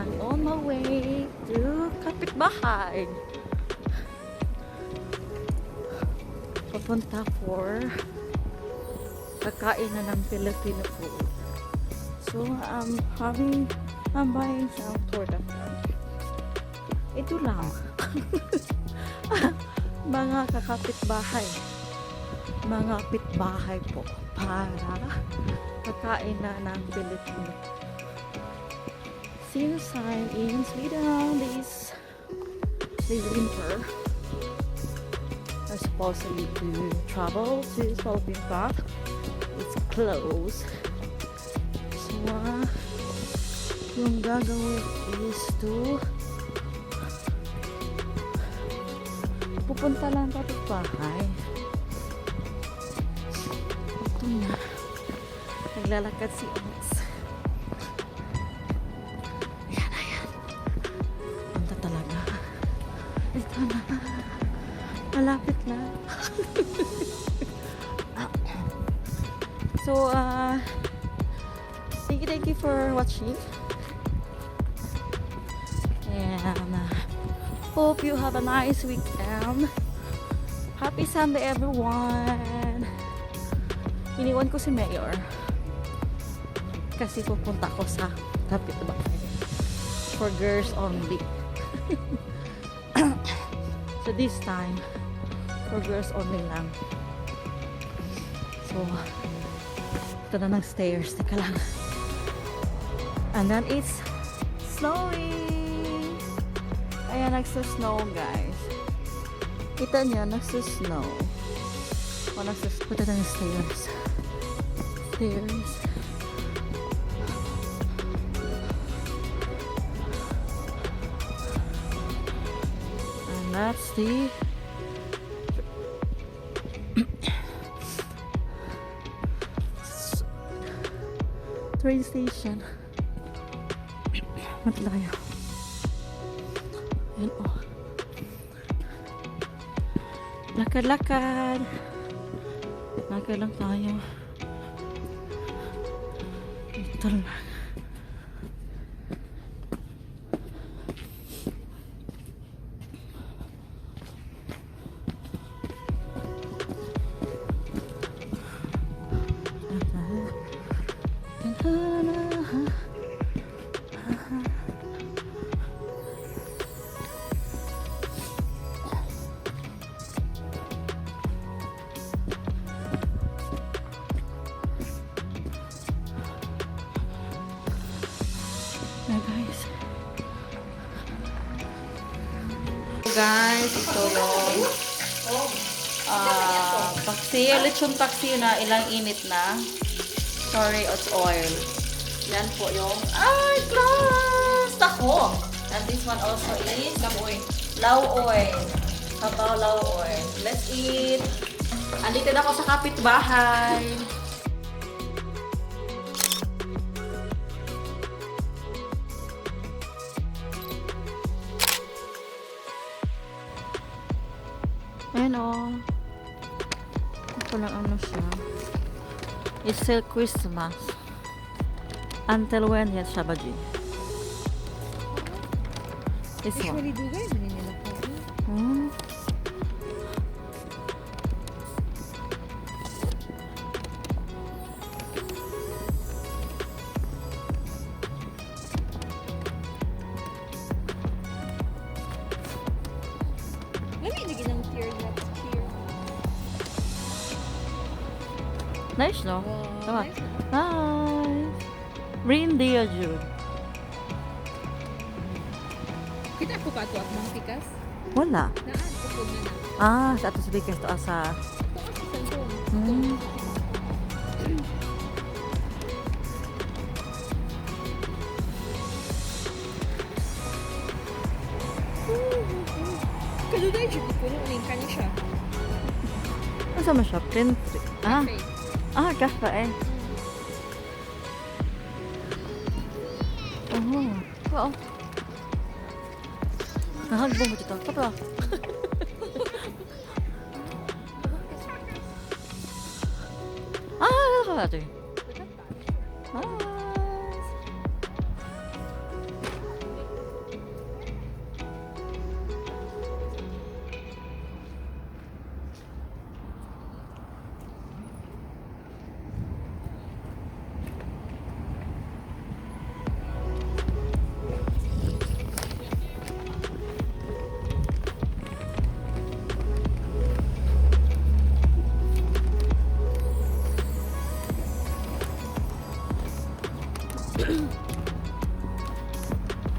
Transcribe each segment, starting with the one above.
I'm on my way to kapitbahay. Papunta for kakain na ng Filipino food. So I'm buying some torta. Ito lang. Mga kakapitbahay. Mga pitbahay po para kakain na ng Filipino. Since I'm in Sweden this winter, I'm supposedly to travel to Philippines, but it's closed. So yung gagawin is to pupunta lang kapitbahay. Ito na. Naglalakad si Omis. Ayan. Punta talaga. Ito na. Malapit na. So, thank you for watching. And hope you have a nice weekend. Happy Sunday, everyone. Iniwan ko si Mayor kasi pupunta ko sa kapitbahay for girls only. So this time for girls only lang. So ito na ng stairs, teka lang. And then it's snowing. Ayan, nagsa-snow guys. Kita niyo, nagsa-snow. Punta na ng stairs. And that's the train station. Matlayo. Ayan o. Lakad-lakad. Lakad lang tayo. Ito lang. Guys, ito yung paksiw, lechon paksiw na ilang init na. Sorry, it's oil. Yan po yung glass! Tako! And this one also is law oil. Sabaw law oil. Let's eat! Andito na ako sa kapitbahay. Ayan o. Ito lang ano siya. It's still Christmas. Until when yet Shabaji? This one. Usually do guys hindi nila po. Nice, no? Tama. Nice. Nice. Reindeer, Jude. Kita ko pa ito at mga pikas. Wala. Naan, pupog na na. Sa ato sa bigas to asa. Ito kasi sentong. Kaluday, siya ko puno. Uling ka niya siya. Ano sa siya? Print. Cafe. Kafe eh. Oo. Nahagbong mo dito. Kapra. Ano ka natin?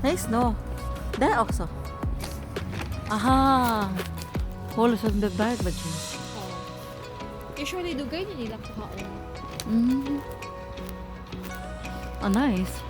Nice, no? That also. Aha. Whole sa bag ba dyan? Oh. Usually, dugay na nila kuhaon. Oh, nice.